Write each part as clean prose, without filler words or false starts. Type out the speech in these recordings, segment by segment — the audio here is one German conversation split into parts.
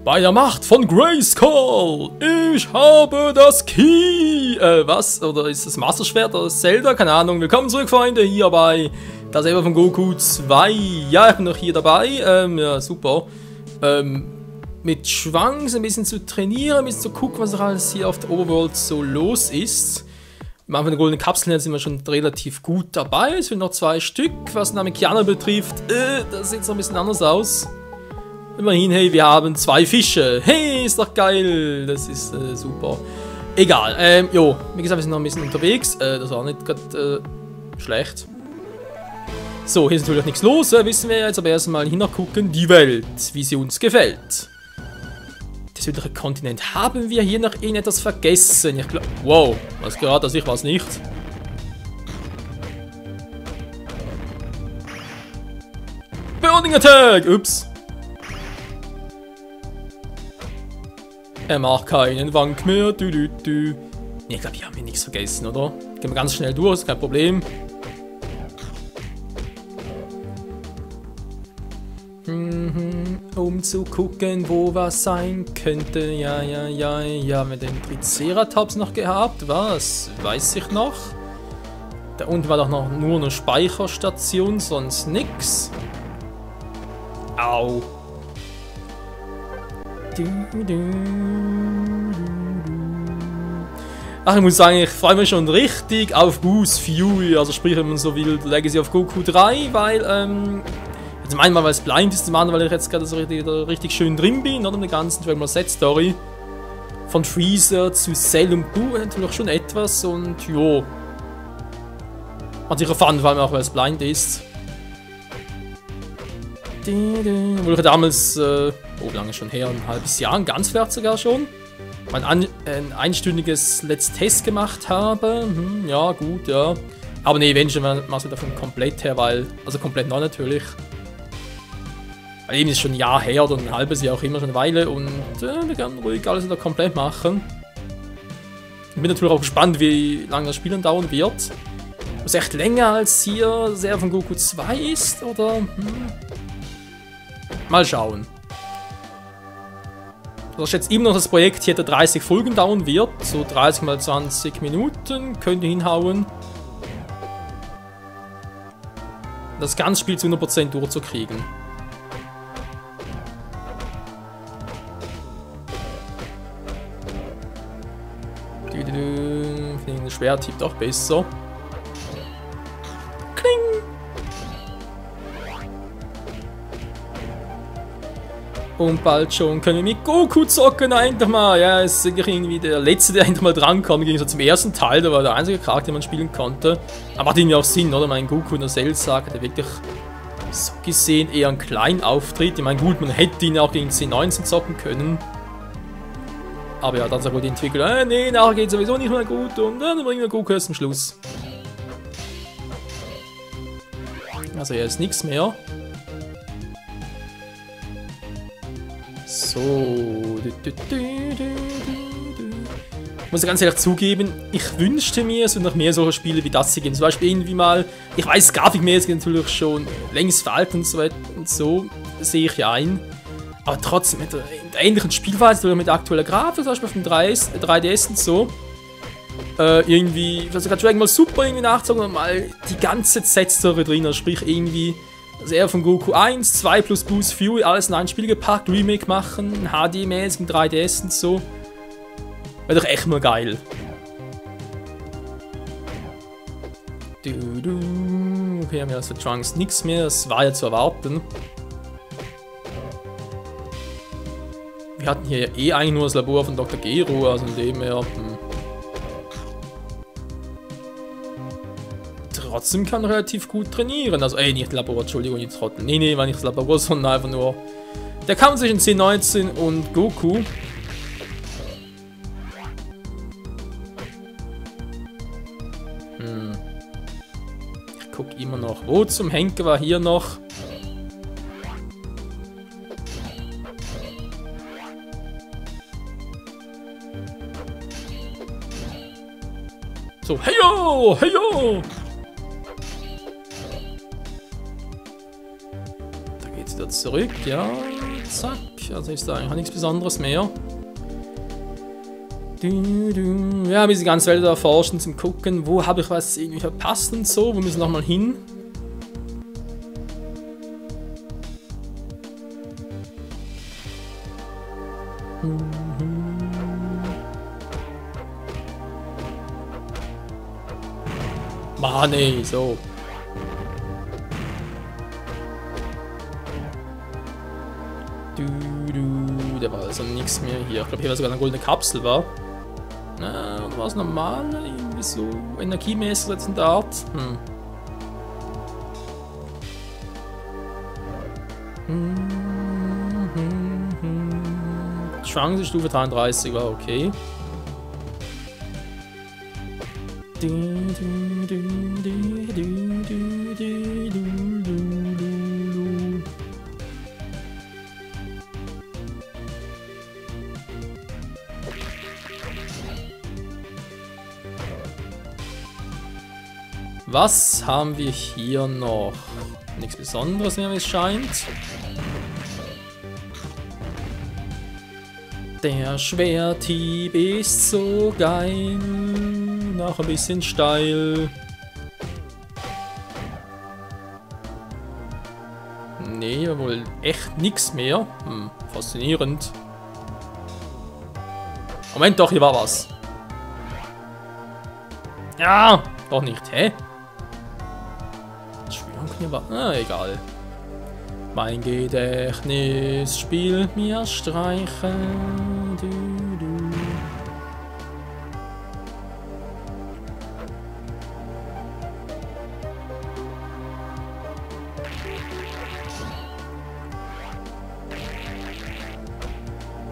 Bei der Macht von Grayskull, ich habe das Key. Was? Oder ist das Masterschwert oder Zelda? Keine Ahnung. Willkommen zurück, Freunde, hier bei das Ever von Goku 2. Ja, ich bin noch hier dabei. Ja, super. Mit Chance ein bisschen zu trainieren, ein bisschen zu gucken, was alles hier auf der Overworld so los ist. Am Anfang der goldenen Kapseln sind wir schon relativ gut dabei. Es sind noch 2 Stück. Was den Namekianer betrifft, das sieht so ein bisschen anders aus. Immerhin, hey, wir haben 2 Fische. Hey, ist doch geil. Das ist super. Egal. Jo, wie gesagt, wir sind noch ein bisschen unterwegs. Das war nicht gerade schlecht. So, hier ist natürlich nichts los, wissen wir jetzt, aber erstmal hingucken, die Welt, wie sie uns gefällt. Der südliche Kontinent. Haben wir hier noch etwas vergessen? Ich glaube. Wow, was gerade, also ich weiß nicht. Burning Attack! Ups. Er macht keinen Wank mehr. Ich glaube, hier haben wir nichts vergessen, oder? Gehen wir ganz schnell durch, ist kein Problem. Um zu gucken, wo was sein könnte. Ja. Haben wir den Triceratops noch gehabt? Was? Weiß ich noch. Da unten war doch noch nur eine Speicherstation, sonst nix. Au. Ach, ich muss sagen, ich freue mich schon richtig auf Boost Fury, also sprich, wenn man so will, Legacy of Goku 3, weil, zum einen mal, weil es blind ist, zum anderen, weil ich jetzt gerade so richtig schön drin bin, oder in der ganzen Dragon Ball Z Story. Von Freezer zu Cell und Buu natürlich schon etwas und, jo. Hat sicher Fun, vor allem auch, weil es blind ist. Obwohl ich damals, wie lange schon her, ein halbes Jahr, ganz vielleicht sogar schon, ein einstündiges Let's Test gemacht habe. Ja, gut, ja. Aber ne, wenn schon, machst du davon komplett her, weil, also komplett neu natürlich. Weil eben ist schon ein Jahr her oder ein halbes Jahr auch immer schon eine Weile und wir können ruhig alles wieder komplett machen. Ich bin natürlich auch gespannt, wie lange das Spielen dauern wird. Ob es echt länger als hier sehr von Goku 2 ist, oder? Mal schauen. Also ich schätze immer noch, das Projekt hier 30 Folgen dauern wird. So 30 mal 20 Minuten könnt ihr hinhauen. Das ganze Spiel zu 100% durchzukriegen. Fliegende Schwert hebt auch besser. Kling! Und bald schon können wir mit Goku zocken, endlich mal. Ja, es ist irgendwie der letzte, der endlich mal drankommt. Im Gegensatz zum ersten Teil, da war der einzige Charakter, den man spielen konnte. Aber hat irgendwie auch Sinn, oder? Mein Goku in der Cell-Saga, der wirklich so gesehen eher einen kleinen Auftritt. Ich meine, gut, man hätte ihn auch gegen C19 zocken können. Aber ja, dann sagt wohl die Entwickler, nee, nachher geht sowieso nicht mehr gut und dann bringen wir Goku erst zum Schluss. Also hier ist nichts mehr. So. Ich muss ganz ehrlich zugeben, ich wünschte mir, es würde noch mehr solche Spiele wie das hier geben. Zum Beispiel irgendwie mal, ich weiß, Grafikmäßig natürlich schon längst veraltet und so weiter und so, sehe ich ja ein. Aber trotzdem mit der ähnlichen Spielweise, oder mit aktueller Grafik, zum Beispiel auf dem 3DS und so. Irgendwie, also gerade Dragon Ball Super irgendwie nachzogen und mal die ganze Z-Story drin, also sprich irgendwie, also eher von Goku 1, 2 plus Boost Fury, alles in ein Spiel gepackt, Remake machen, HD-mäßig im 3DS und so. Wäre doch echt mal geil. Okay, haben wir also Trunks nichts mehr, das war ja zu erwarten. Wir hatten hier ja eh eigentlich nur das Labor von Dr. Gero, also in dem her. Trotzdem kann er relativ gut trainieren. Also, nicht Labor, Entschuldigung, jetzt Trottel. Nee, war nicht das Labor, sondern einfach nur der Kampf zwischen C19 und Goku. Ich guck immer noch. Wo zum Henker war hier noch? So, heyo, heyo! Jetzt wieder zurück, ja, zack. Also ist da eigentlich nichts Besonderes mehr. Ja, wir die ganze Welt erforschen, zum gucken, wo habe ich was irgendwie verpasst und so. Wo müssen wir nochmal hin? Mann, ey, so. Da war also nichts mehr hier. Ich glaube, hier war sogar eine goldene Kapsel, war. Na, oder war es normal? Irgendwie so energiemäßig jetzt in der Art? Chance Stufe 33 war okay. Was haben wir hier noch? Nichts Besonderes mehr, wie es scheint. Der Schwerthieb ist so geil. Noch ein bisschen steil. Nee, wohl echt nichts mehr. Faszinierend. Moment doch, hier war was. Ja, doch nicht, hä? Hier war. Egal. Mein Gedächtnis spielt mir Streiche.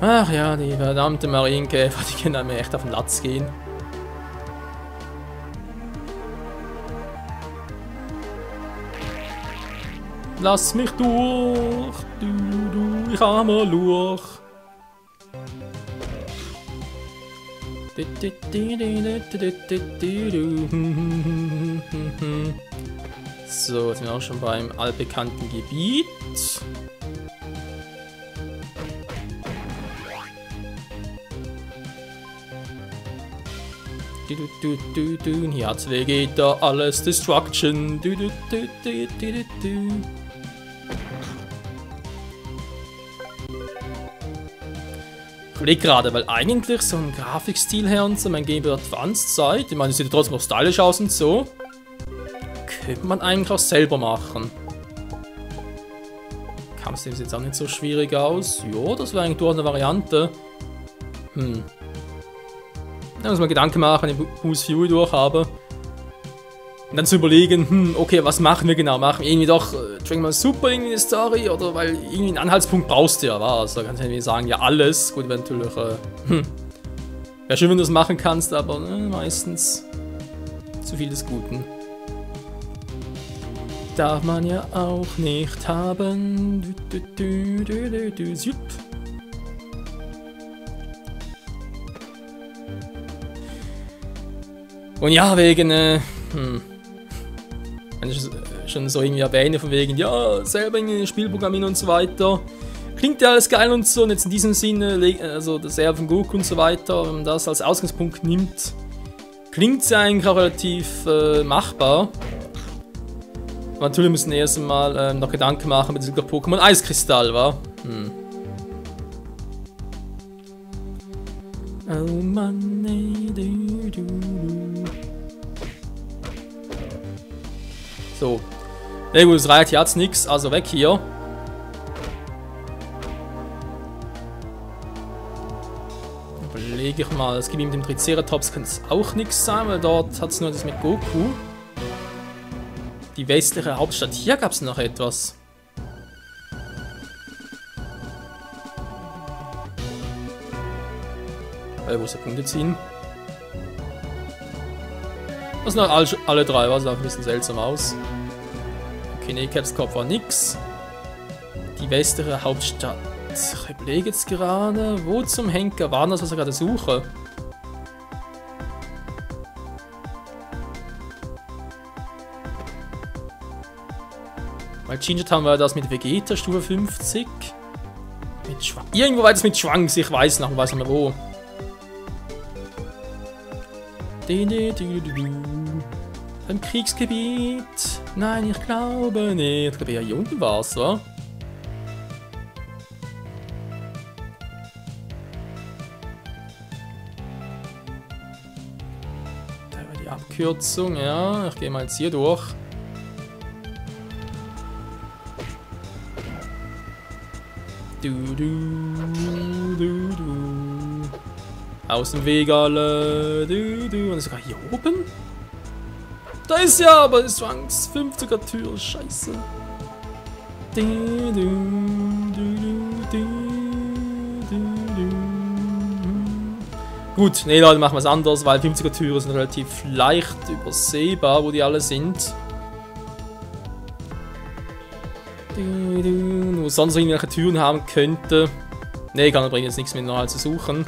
Ach ja, die verdammte Marienkäfer, die können mir echt auf den Latz gehen. Lass mich durch, du, ich armer Lurch. So, jetzt sind wir auch schon beim allbekannten Gebiet. Hier hat's Vegeta, alles Destruction. Ich überlege gerade, weil eigentlich so ein Grafikstil her und so, mein Game Boy Advance Zeit, ich meine, es sieht trotzdem noch stylisch aus und so, könnte man eigentlich auch selber machen. Kam es jetzt auch nicht so schwierig aus? Ja, das wäre eigentlich durch eine Variante. Da muss man Gedanken machen, wenn ich Who's Fury durch habe. Und dann zu überlegen, okay, was machen wir genau? Machen wir irgendwie doch Dragon Ball Super irgendwie eine Story? Oder weil irgendwie einen Anhaltspunkt brauchst du ja, was? Da kannst du irgendwie sagen, ja alles. Gut, wenn natürlich, wäre schön, wenn du das machen kannst, aber meistens zu viel des Guten. Darf man ja auch nicht haben. Jupp. Und ja, wegen, wenn ich schon so irgendwie erwähne, von wegen, ja, selber irgendwie Spielprogrammieren und so weiter. Klingt ja alles geil und so, und jetzt in diesem Sinne, also das Erbe von Goku und so weiter, wenn man das als Ausgangspunkt nimmt, klingt es ja eigentlich auch relativ machbar. Aber natürlich müssen wir erst einmal noch Gedanken machen mit diesem Pokémon Eiskristall, wa? Oh Mann, nee, du. So. Na gut, es reicht jetzt nichts, also weg hier. Überlege ich mal, das Gebiet mit dem Triceratops könnte es auch nichts sein, weil dort hat es nur das mit Goku. Die westliche Hauptstadt, hier gab es noch etwas. Wo ist der Punkte ziehen? Das sind alle drei, was sah ein bisschen seltsam aus. Okay, nee, Capskopf war nix. Die westliche Hauptstadt. Ich überlege jetzt gerade, wo zum Henker war das, was ich gerade suche? Weil Ginger Town war das mit Vegeta, Stufe 50. Irgendwo war das mit Schwanks, ich weiß noch nicht mehr wo. Im Kriegsgebiet. Nein, ich glaube nicht. Ich glaube, ja, hier unten war es, oder? Da war die Abkürzung, ja. Ich gehe mal jetzt hier durch. Aus dem Weg alle. Und sogar hier oben? Da ist ja aber die Zwangs 50er Tür. Scheiße. Gut, nee Leute, machen wir es anders, weil 50er Türen sind relativ leicht übersehbar, wo die alle sind. Wo sonst irgendwelche Türen haben könnte. Ne, kann bringt jetzt nichts mehr noch zu suchen.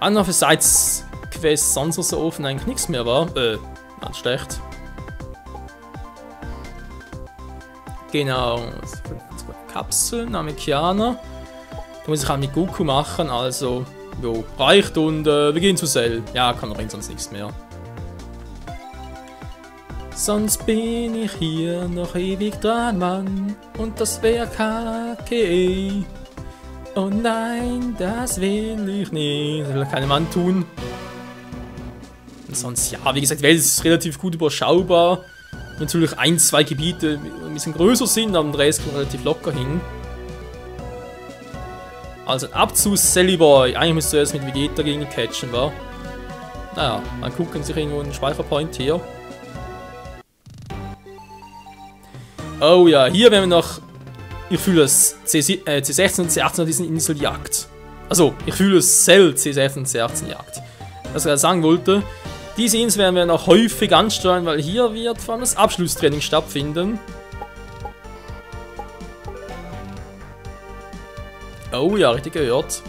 Andere Sides-Quests sonst so offen eigentlich nichts mehr war. Ganz schlecht. Genau. Kapseln, Namekianer. Da muss ich halt mit Goku machen, also. Jo, reicht und wir gehen zu Cell. Ja, kann bringt sonst nichts mehr. Sonst bin ich hier noch ewig dran, Mann. Und das wäre kacke. Oh nein, das will ich nicht. Das will kein Mann tun. Und sonst, ja, wie gesagt, die Welt ist relativ gut überschaubar. Natürlich ein, zwei Gebiete ein bisschen größer sind, aber der Rest kommt relativ locker hin. Also ab zu Sally Boy. Eigentlich müsst ihr erst mit Vegeta gegen ihn catchen, wa? Naja, dann gucken sich irgendwo einen Speicherpoint hier. Oh ja, hier werden wir noch. Ich fühle es C16 und C18 an diesen Inseljagd. Also, ich fühle es Cell C16 und C18 Jagd. Was ich gerade sagen wollte, diese Insel werden wir noch häufig ansteuern, weil hier wird vor allem das Abschlusstraining stattfinden. Oh ja, richtig gehört.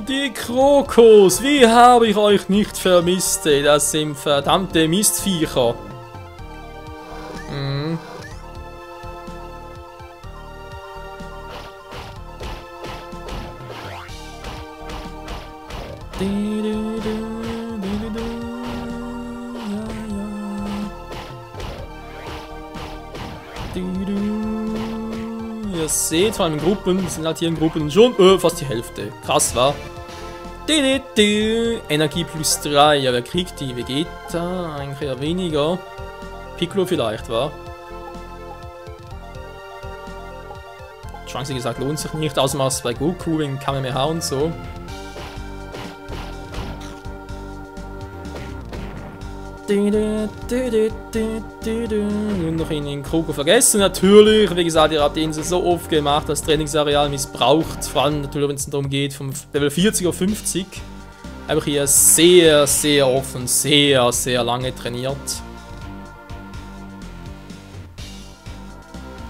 Die Krokos, wie habe ich euch nicht vermisst, ey? Das sind verdammte Mistviecher. Ihr seht, vor allem in Gruppen, sind halt hier in Gruppen schon fast die Hälfte. Krass, war. Energie plus 3. Ja, wer kriegt die? Vegeta? Eigentlich eher weniger. Piccolo vielleicht, war. Chance, wie gesagt, lohnt sich nicht. Außer was bei Goku wegen Kamehameha und so. Und noch in den Kroko vergessen, natürlich. Wie gesagt, ihr habt die Insel so oft gemacht, das Trainingsareal missbraucht. Vor allem natürlich, wenn es darum geht, vom Level 40 auf 50. Einfach hier sehr, sehr offen, sehr, sehr lange trainiert.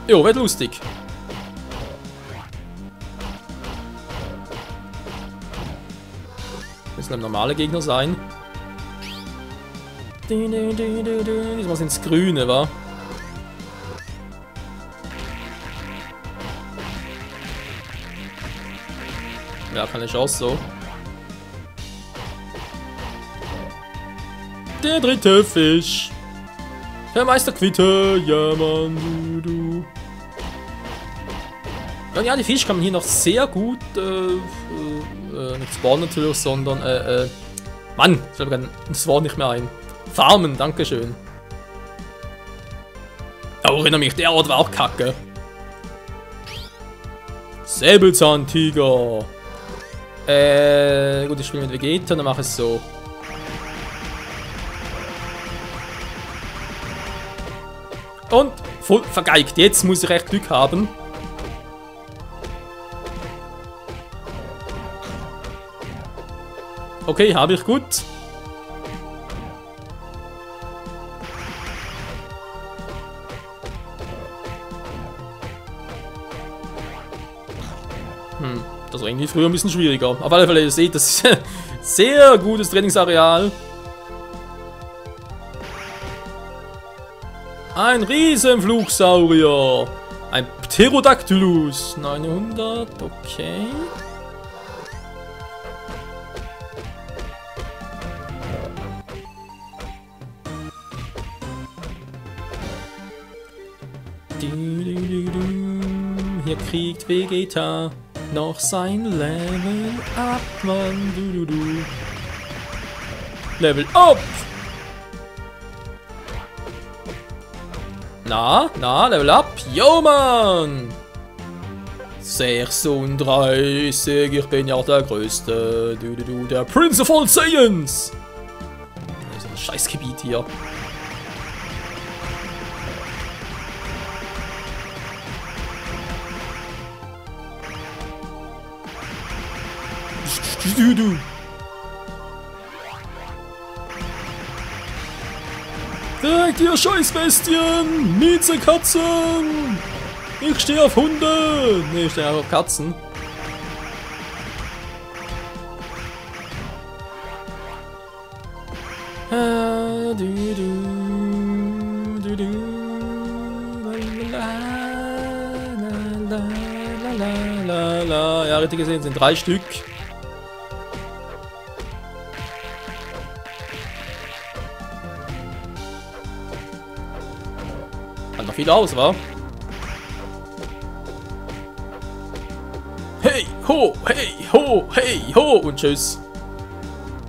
Jo, wird lustig. Müssen normale Gegner sein. Diesmal sind es Grüne, wa? Ja, keine Chance so. Der dritte Fisch. Herr Meister Quitte. Ja, Mann, du. Und ja, die Fische kann man hier noch sehr gut, nicht spawnen natürlich, sondern, Mann, ich glaube, das Wort nicht mehr ein. Farmen, dankeschön. Oh, erinnere mich, der Ort war auch kacke. Säbelzahntiger. Gut, ich spiele mit Vegeta, dann mache ich es so. Und voll vergeigt. Jetzt muss ich echt Glück haben. Okay, habe ich gut. Also irgendwie früher ein bisschen schwieriger. Auf alle Fälle, ihr seht, das ist ein sehr gutes Trainingsareal. Ein Riesenflugsaurier. Ein Pterodactylus. 900, okay. Hier kriegt Vegeta noch sein Level up, Mann. Level up! Na, Level up? Yo, Mann! 36, ich bin ja der Größte. Der Prince of all Saiyans! Das ist ein Scheißgebiet hier. Weg, ihr Scheißbestien! Miezekatzen! Ich stehe auf Hunde! Ne, ich stehe auf Katzen. Ja, richtig gesehen, sind 3 Stück. Hat noch viel aus, wa? Hey ho, hey ho, hey ho und tschüss.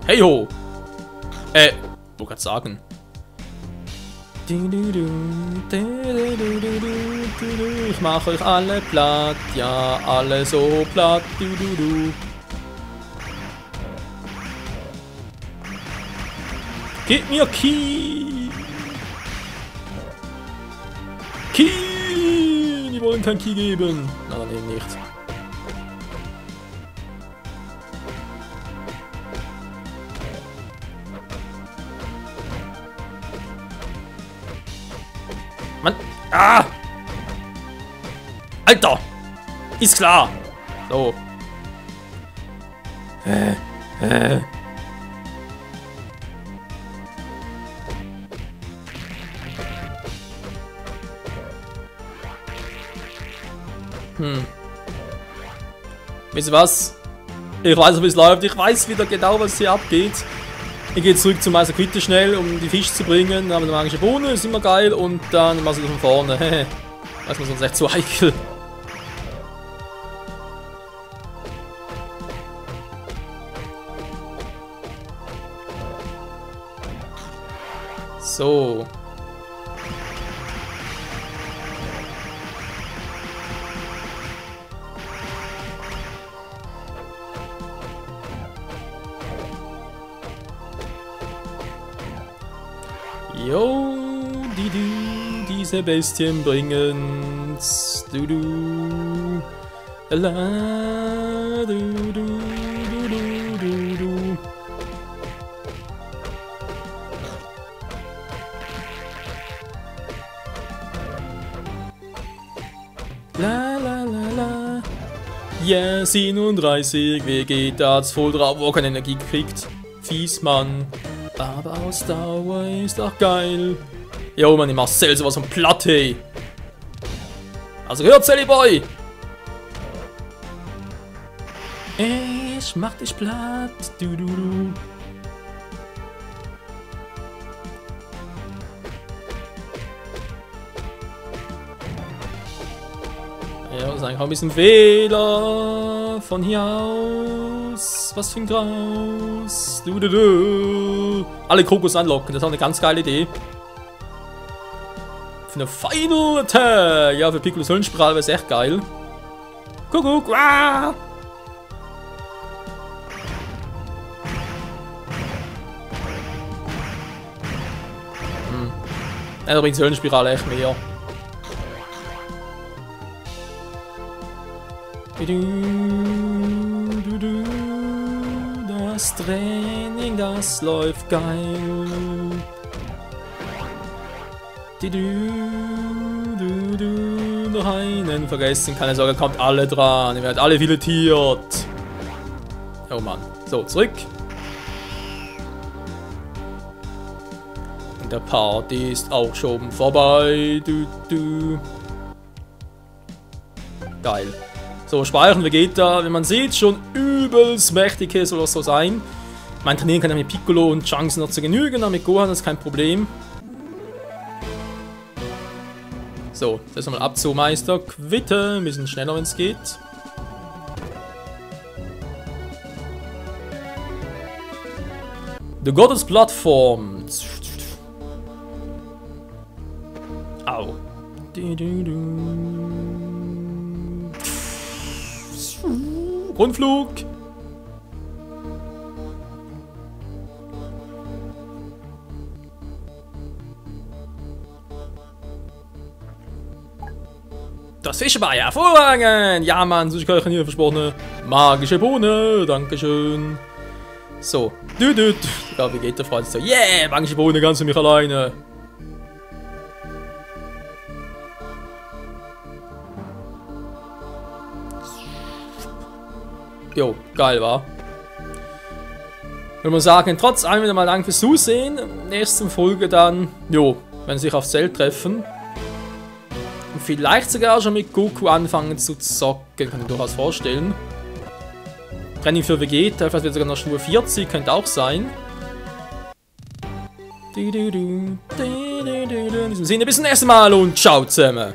Hey ho. Wo kannst du sagen? Ich mach euch alle platt, ja, alle so platt. Gib mir Ki! Ki! Die wollen kein Ki geben. Na, dann eben nicht. Mann! Ah! Alter! Ist klar! So. Wisst ihr was? Ich weiß, wie es läuft. Ich weiß wieder genau, was hier abgeht. Ich gehe zurück zum Meister Quitte schnell, um die Fische zu bringen. Dann haben wir eine magische Bohne, ist immer geil. Und dann machen wir von vorne. Das ist sonst echt so heikel. So. Jo, diese Bestien bringen's. La, La la la la. Yeah, 37, Vegeta hat's voll drauf, wo keine Energie gekriegt. Fies, Mann. Aber Ausdauer ist auch geil. Jo, Mann, ich mach Cell sowas von platt, hey. Also hört, Sally Boy. Ich mach dich platt. Ja, das ist eigentlich auch ein bisschen Fehler von hier aus. Was für ein Graus. Alle Kokos anlocken, das ist auch eine ganz geile Idee. Für eine Final Attack. Ja, für Piccolos Höllenspiral wäre es echt geil. Kuckuck. Ah! Ja, da bringt die Höllenspirale echt mehr. Das Training, das läuft geil. Noch keinen vergessen. Keine Sorge, kommt alle dran. Ihr werdet alle filetiert. Oh Mann. So, zurück. Und der Party ist auch schon vorbei. Geil. So, speichern Vegeta. Wie man sieht, schon übelst mächtig hier soll das so sein. Mein Trainieren kann ja mit Piccolo und Trunks noch zu genügen, aber mit Gohan ist kein Problem. So, das mal ab zu Meister Quitte. Ein bisschen schneller, wenn es geht. The Goddess Plattform. Au. Rundflug. Das Fischebei, hervorragend! Ja, Mann, so ich kann hier versprochene magische Bohne. Dankeschön. So. Ja, wie geht der Freund? So, yeah, magische Bohne, ganz für mich alleine. Jo, geil, war. Würde man sagen, trotz allem wieder mal Dank fürs Zusehen. Nächste Folge dann, jo, wenn sie sich aufs Zelt treffen. Und vielleicht sogar schon mit Goku anfangen zu zocken, kann ich mir durchaus vorstellen. Training für Vegeta, vielleicht wird sogar noch Stufe 40, könnte auch sein. In diesem Sinne, bis zum nächsten Mal und ciao zusammen.